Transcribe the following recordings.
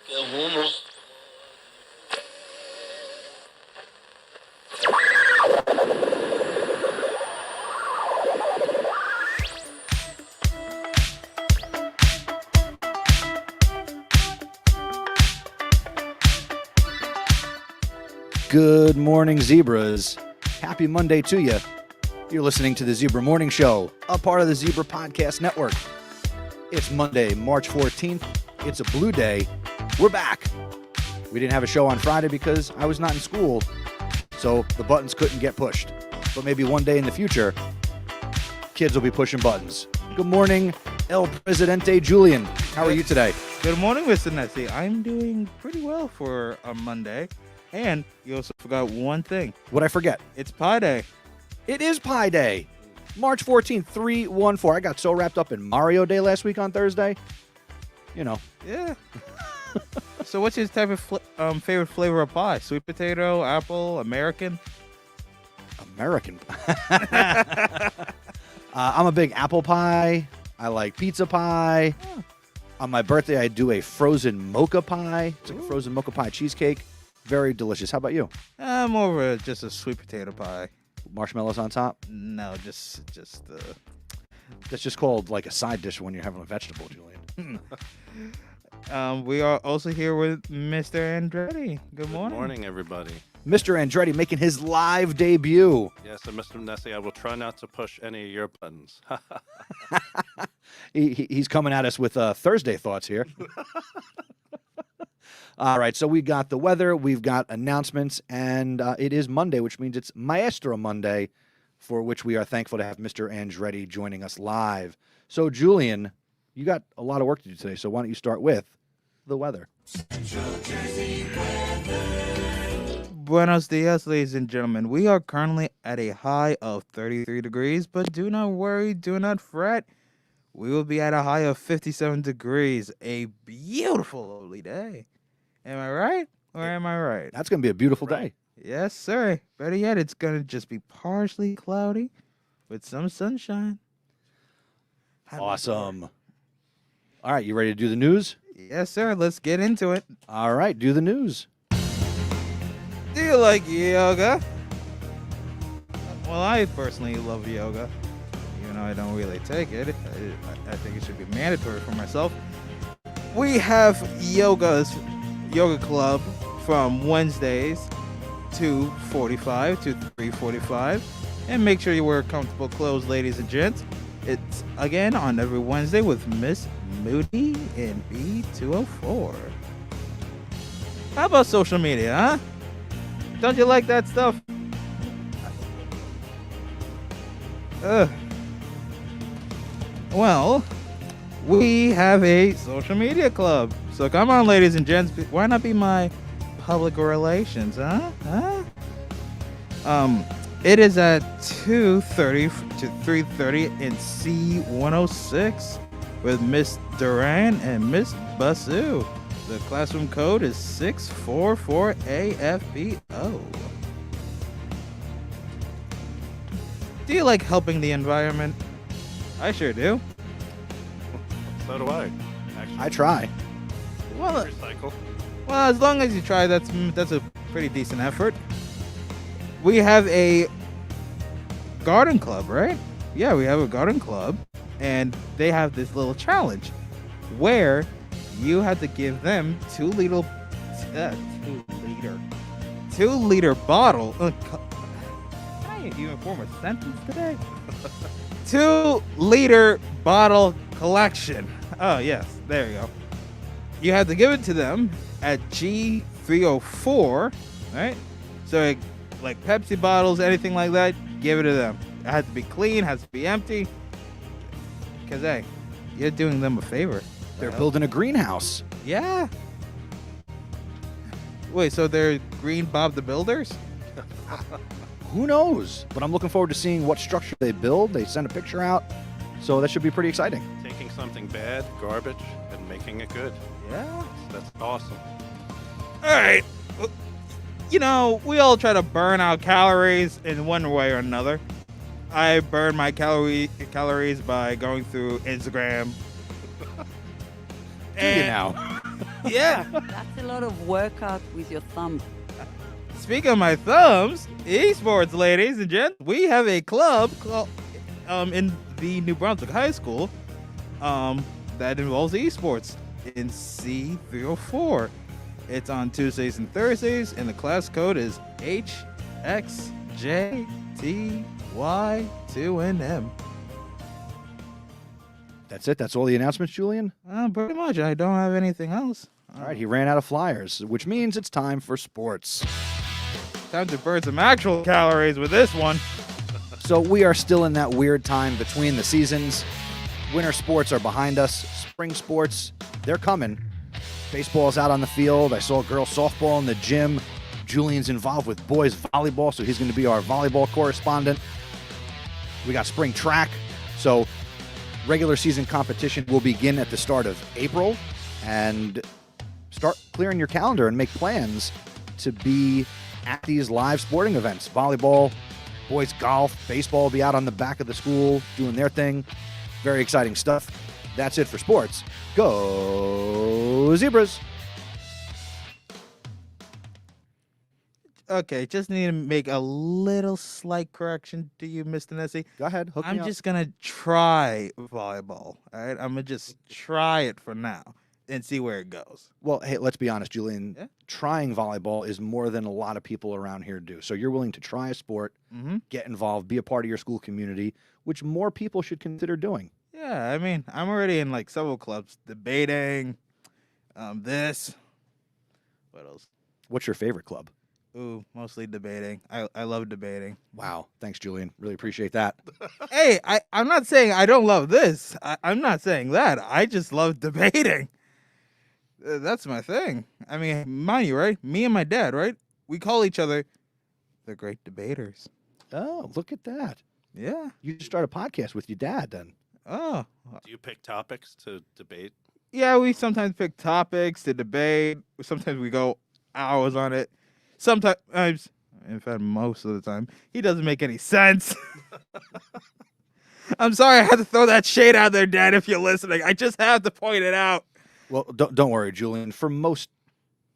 Good morning, zebras. Happy Monday to you. You're listening to the Zebra Morning Show, a part of the Zebra Podcast Network. It's Monday, March 14th. It's a blue day. We're back. We didn't have a show on Friday because I was not in school, so the buttons couldn't get pushed. But maybe one day in the future, kids will be pushing buttons. Good morning, El Presidente Julian. How are you today? Good morning, Mr. Nessie. I'm doing pretty well for a Monday. And you also forgot one thing. What'd I forget? It's Pi Day. It is Pi Day. March 14th, 314. I got so wrapped up in Mario Day last week on Thursday. You know. Yeah. So what's your type of favorite flavor of pie? Sweet potato, apple, American? American. I'm a big apple pie. I like pizza pie. Oh. On my birthday, I do a frozen mocha pie. It's like a frozen mocha pie cheesecake. Very delicious. How about you? I'm over just a sweet potato pie. Marshmallows on top? No, just That's just called like a side dish when you're having a vegetable, Julian. We are also here with Mr. Andretti. Good morning. Good morning, everybody. Mr. Andretti making his live debut. Yes, and Mr. Nessie, I will try not to push any of your buttons. He's coming at us with Thursday thoughts here. All right, so we got the weather, we've got announcements, and it is Monday, which means it's Maestro Monday, for which we are thankful to have Mr. Andretti joining us live. So, Julian, you got a lot of work to do today, so why don't you start with the weather? Buenos dias, ladies and gentlemen. We are currently at a high of 33 degrees, but do not worry, do not fret. We will be at a high of 57 degrees. A beautiful, lovely day. Am I right? Or am I right? That's going to be a beautiful day. Yes, sir. Better yet, it's going to just be partially cloudy with some sunshine. Awesome. All right, you ready to do the news? Yes, sir. Let's get into it. All right, do the news. Do you like yoga? Well, I personally love yoga. Even though I don't really take it. I think it should be mandatory for myself. We have yoga club from Wednesdays 2:45 to 3:45. And make sure you wear comfortable clothes, ladies and gents. It's, again, on every Wednesday with Miss Moody in B204. How about social media, huh? Don't you like that stuff? Well, we have a social media club. So come on, ladies and gents. Why not be my public relations, huh? It is at 2:30 to 3:30 in C106 with Miss Duran and Miss Basu. The classroom code is 644AFBO. Do you like helping the environment? I sure do. So do I. Actually, I try. Well, recycle. Well, as long as you try, that's a pretty decent effort. We have a garden club, right? Yeah, we have a garden club, and they have this little challenge where you have to give them 2 liter bottle. Can I even form a sentence today? 2 liter bottle collection. Oh yes, there you go. You have to give it to them at G304, right? So like Pepsi bottles, anything like that, give it to them. It has to be clean, has to be empty. Because, hey, you're doing them a favor. They're building a greenhouse. Yeah. Wait, so they're Green Bob the Builders? Who knows? But I'm looking forward to seeing what structure they build. They send a picture out. So that should be pretty exciting. Taking something bad, garbage, and making it good. Yeah. That's awesome. All right. You know, we all try to burn our calories in one way or another. I burn my calories by going through Instagram. Do you now? Yeah. That's a lot of workout with your thumb. Speaking of my thumbs, esports, ladies and gents, we have a club called in the New Brunswick High School that involves esports in C304. It's on Tuesdays and Thursdays, and the class code is HXJTY2NM. That's it. That's all the announcements, Julian. Pretty much. I don't have anything else. All right, he ran out of flyers, which means it's time for sports. Time to burn some actual calories with this one. So we are still in that weird time between the seasons. Winter sports are behind us. Spring sports, they're coming. Baseball's out on the field. I saw girls softball in the gym. Julian's involved with boys volleyball, so he's going to be our volleyball correspondent. We got spring track. So regular season competition will begin at the start of April. And start clearing your calendar and make plans to be at these live sporting events. Volleyball, boys golf, baseball will be out on the back of the school doing their thing. Very exciting stuff. That's it for sports. Go Zebras! Okay, just need to make a little slight correction to you, Mr. Nessie. Go ahead. Hook me I'm up. just going to try volleyball, all right? I'm going to just try it for now and see where it goes. Well, hey, let's be honest, Julian. Yeah? Trying volleyball is more than a lot of people around here do. So you're willing to try a sport, Mm-hmm. get involved, be a part of your school community, which more people should consider doing. Yeah, I mean, I'm already in like several clubs, debating, this. What else? What's your favorite club? Ooh, mostly debating. I love debating. Wow. Thanks, Julian. Really appreciate that. Hey, I'm not saying I don't love this. I'm not saying that. I just love debating. That's my thing. I mean, mind you, right? Me and my dad, right? We call each other the great debaters. Oh, look at that. Yeah. You should start a podcast with your dad then. Oh. Do you pick topics to debate? Yeah, we sometimes pick topics to debate. Sometimes we go hours on it. Sometimes, in fact, most of the time, he doesn't make any sense. I'm sorry I had to throw that shade out there, Dad, if you're listening. I just have to point it out. Well, don't worry, Julian. For most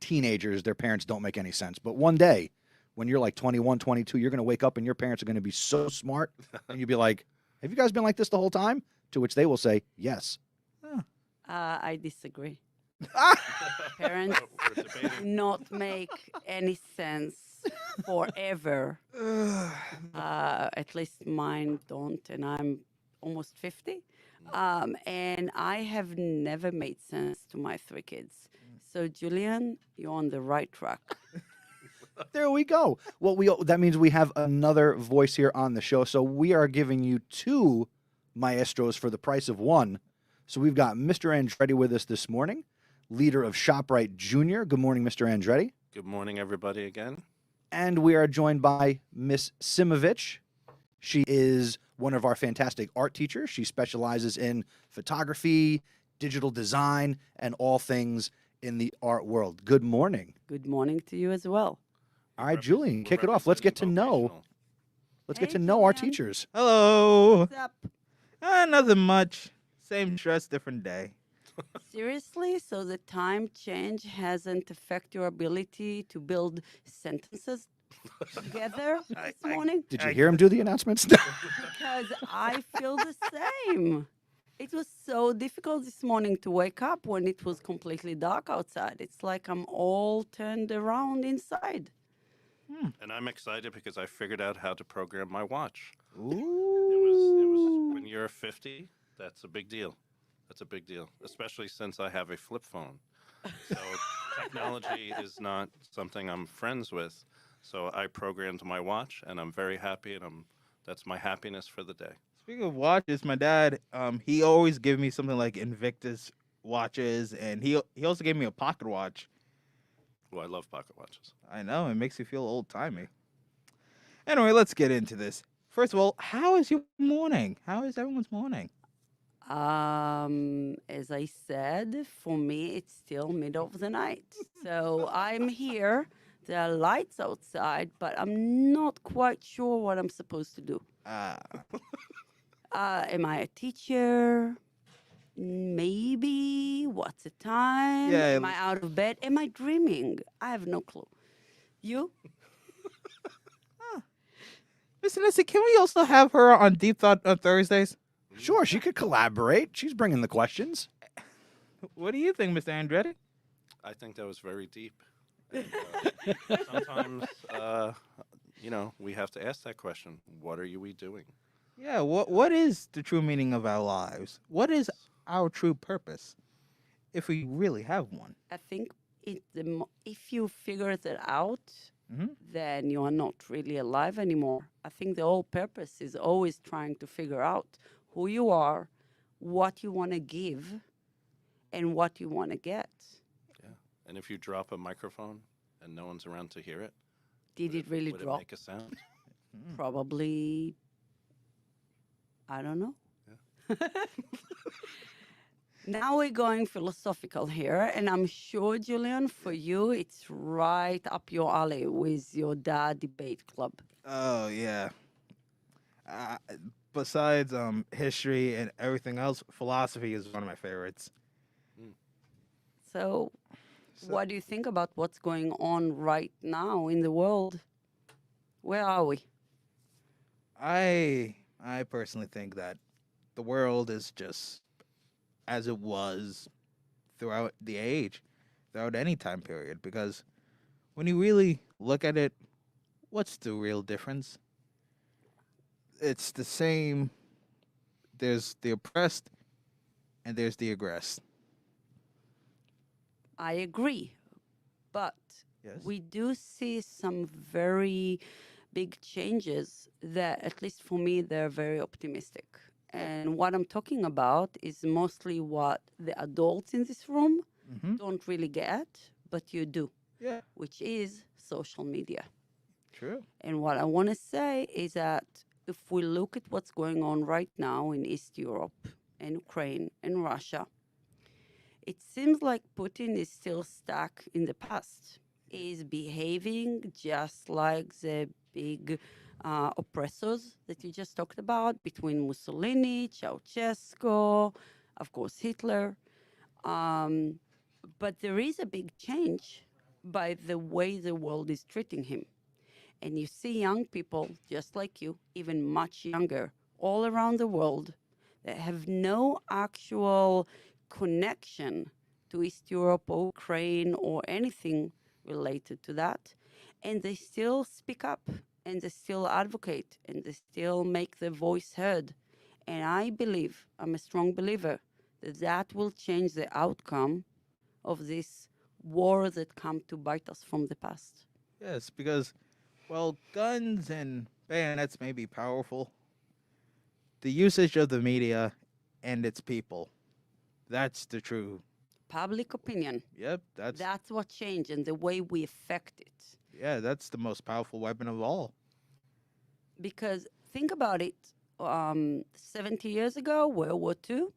teenagers, their parents don't make any sense. But one day, when you're like 21, 22, you're going to wake up and your parents are going to be so smart. And you'll be like, have you guys been like this the whole time? To which they will say, yes. I disagree. Parents We're debating. do not make any sense forever. At least mine don't, and I'm almost 50. And I have never made sense to my 3 kids. So, Julian, you're on the right track. There we go. Well, that means we have another voice here on the show. So we are giving you 2 maestros for the price of 1. So we've got Mr. Andretti with us this morning, leader of ShopRite Junior. Good morning, Mr. Andretti. Good morning, everybody, again. And we are joined by Miss Simovich. She is one of our fantastic art teachers. She specializes in photography, digital design, and all things in the art world. Good morning. Good morning to you as well. All right, Julian, kick it off. Let's get to know. Let's get Hey, to know our Julian. teachers. Hello. What's up? Nothing much. Same stress, different day. Seriously? So the time change hasn't affected your ability to build sentences together this morning? Did you hear him do the announcements? Because I feel the same. It was so difficult this morning to wake up when it was completely dark outside. It's like I'm all turned around inside. And I'm excited because I figured out how to program my watch. Ooh. It was when you're 50, that's a big deal. That's a big deal, especially since I have a flip phone. So technology is not something I'm friends with. So I programmed my watch, and I'm very happy, and that's my happiness for the day. Speaking of watches, my dad, he always gave me something like Invictus watches, and he also gave me a pocket watch. Oh, I love pocket watches. I know, it makes you feel old-timey. Anyway, let's get into this. First of all, how is your morning? How is everyone's morning? As I said, for me, it's still middle of the night. So I'm here. There are lights outside, but I'm not quite sure what I'm supposed to do. Am I a teacher? Maybe. What's the time? Yeah. Am I out of bed? Am I dreaming? I have no clue. You? Miss Nancy, can we also have her on Deep Thought on Thursdays? Sure, she could collaborate. She's bringing the questions. What do you think, Mr. Andretti? I think that was very deep. And, sometimes, we have to ask that question. What are we doing? Yeah, what is the true meaning of our lives? What is our true purpose, if we really have one? I think if you figure that out, Mhm. then you are not really alive anymore. I think the whole purpose is always trying to figure out who you are, what you want to give, and what you want to get. Yeah. And if you drop a microphone and no one's around to hear it, Did it really would drop? it make a sound? Probably, I don't know. Now we're going philosophical here, and I'm sure, Julian, for you, it's right up your alley with your dad debate club. Oh yeah. Besides history and everything else, philosophy is one of my favorites. So, what do you think about what's going on right now in the world? Where are we? I personally think that the world is just as it was throughout the age, throughout any time period. Because when you really look at it, what's the real difference? It's the same. There's the oppressed and there's the aggressed. I agree, but Yes. we do see some very big changes that, at least for me, they're very optimistic. And what I'm talking about is mostly what the adults in this room Mm-hmm. don't really get, but you do, Yeah. which is social media. True. And what I want to say is that if we look at what's going on right now in East Europe and Ukraine and Russia, it seems like Putin is still stuck in the past. He's behaving just like the big oppressors that you just talked about between Mussolini, Ceausescu, of course, Hitler. But there is a big change by the way the world is treating him. And you see young people just like you, even much younger, all around the world that have no actual connection to East Europe or Ukraine or anything related to that. And they still speak up and they still advocate and they still make their voice heard. And I believe, I'm a strong believer, that that will change the outcome of this war that come to bite us from the past. Yes, because, well, guns and bayonets may be powerful. The usage of the media and its people, that's the true. Public opinion. Yep, That's what changed and the way we affect it. that's the most powerful weapon of all. Because think about it, 70 years ago, World War II,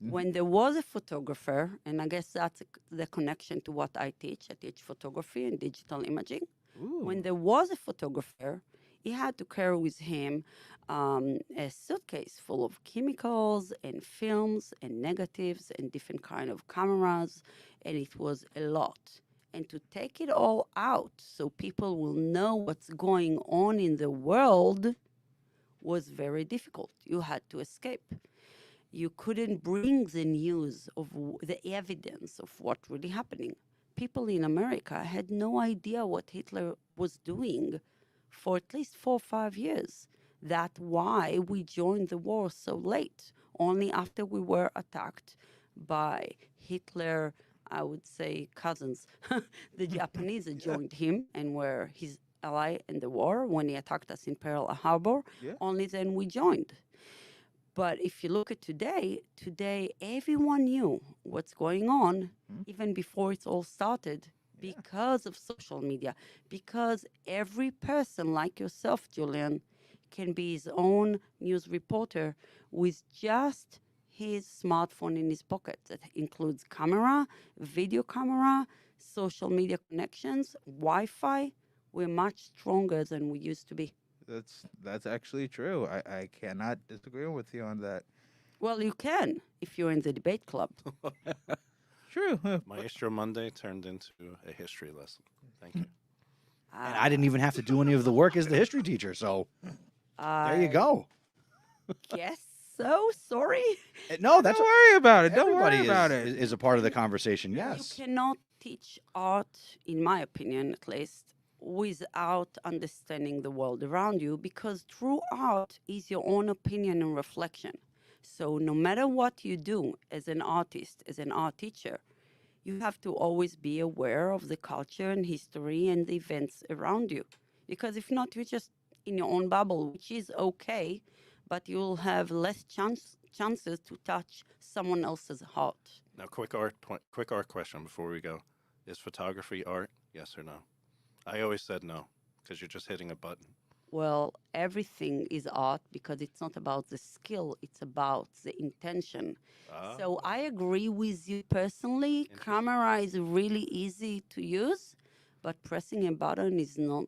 when there was a photographer, and I guess that's the connection to what I teach. I teach photography and digital imaging. Ooh. When there was a photographer, he had to carry with him a suitcase full of chemicals and films and negatives and different kind of cameras, and it was a lot. And to take it all out so people will know what's going on in the world was very difficult. You had to escape. You couldn't bring the news of the evidence of what really happening. People in America had no idea what Hitler was doing for at least 4 or 5 years. That's why we joined the war so late, only after we were attacked by Hitler, I would say cousins. The Japanese joined him and were his ally in the war when he attacked us in Pearl Harbor. Yeah. Only then we joined. But if you look at today everyone knew what's going on even before it all started because of social media, because every person like yourself, Julian, can be his own news reporter with just his smartphone in his pocket. That includes camera, video camera, social media connections, Wi-Fi. We're much stronger than we used to be. That's actually true. I cannot disagree with you on that. Well, you can if you're in the debate club. True. Maestro Monday turned into a history lesson. Thank you. And I didn't even have to do any of the work as the history teacher. So there you go. Guess so. Sorry. No, that's Don't worry about it. Don't everybody worry about is, it. is a part of the conversation. Yes. You cannot teach art, in my opinion at least, without understanding the world around you, because true art is your own opinion and reflection. So no matter what you do as an artist, as an art teacher, you have to always be aware of the culture and history and the events around you. Because if not, you're just in your own bubble, which is okay, but you'll have less chances to touch someone else's heart. Now, quick art question before we go: is photography art? Yes or no? I always said no because you're just hitting a button. Well, everything is art because it's not about the skill, it's about the intention. Ah, So I agree with you personally. Interesting. Camera is really easy to use, but pressing a button is not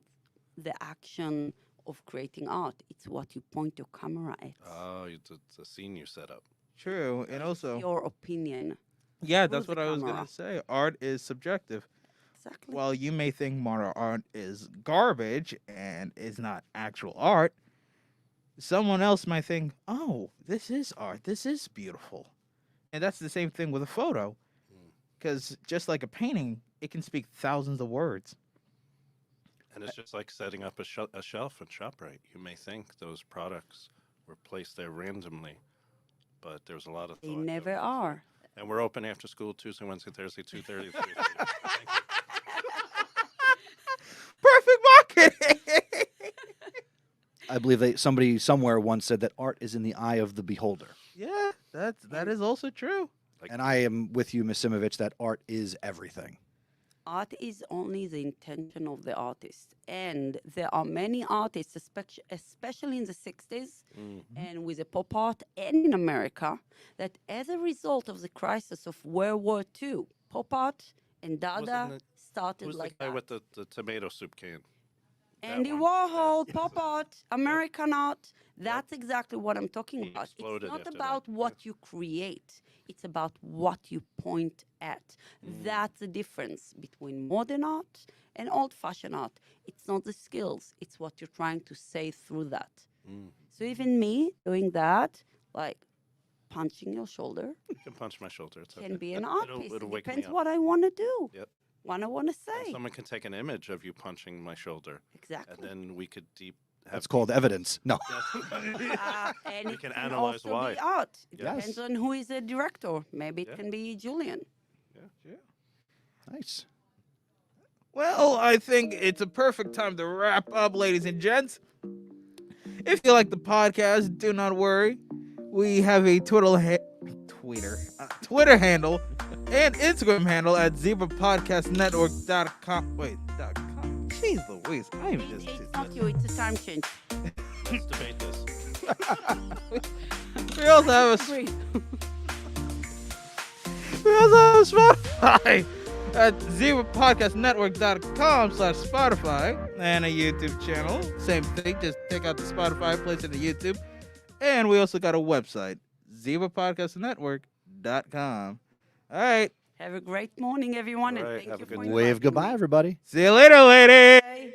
the action of creating art. It's what you point your camera at. oh, the scene you set up. True. And also, Your opinion. yeah, through that's what the I was camera. going to say. Art is subjective. Exactly. While you may think modern art is garbage and is not actual art, someone else might think, oh, this is art. This is beautiful. And that's the same thing with a photo. Because just like a painting, it can speak thousands of words. And it's just like setting up a shelf in ShopRite. You may think those products were placed there randomly, but there's a lot of They thought never goes into it. are. And we're open after school Tuesday, Wednesday, Thursday, 2:30 to 3:30. Perfect marketing! I believe somebody somewhere once said that art is in the eye of the beholder. Yeah, that is also true. And I am with you, Ms. Simovich, that art is everything. Art is only the intention of the artist. And there are many artists, especially in the 60s and with the pop art and in America, that as a result of the crisis of World War II, pop art and Dada Wasn't it- started Who's like the guy that. with the tomato soup can? Andy one. Warhol, pop art, American art. That's exactly what I'm talking He about. It's exploded not after that, about yeah. what you create. It's about what you point at. That's the difference between modern art and old-fashioned art. It's not the skills. It's what you're trying to say through that. So even me doing that, like punching your shoulder, You can punch my shoulder. It's can okay. be an It'll- art piece. it'll It wake me depends up. what I want to do. Yep. What I want to Or say. someone can take an image of you punching my shoulder, Exactly. and then we could That's called evidence. No. And We it can can analyze also why. be art. It Yes. depends on who is the director. Maybe it Yeah. can be Julian. Nice. Well, I think it's a perfect time to wrap up, ladies and gents. If you like the podcast, do not worry. We have a Twitter handle and Instagram handle at zebrapodcastnetwork.com. Wait, .com. Jeez Louise, I am just... It's not you. It's a time change. Let's debate this. We also have a Agree. Spotify at zebrapodcastnetwork.com/Spotify and a YouTube channel. Same thing, just take out the Spotify, place it in YouTube. And we also got a website, zebrapodcastnetwork.com. All right. Have a great morning, everyone, All and right, thank have you a good for day. Wave inviting goodbye, me. everybody. See you later, lady. Bye.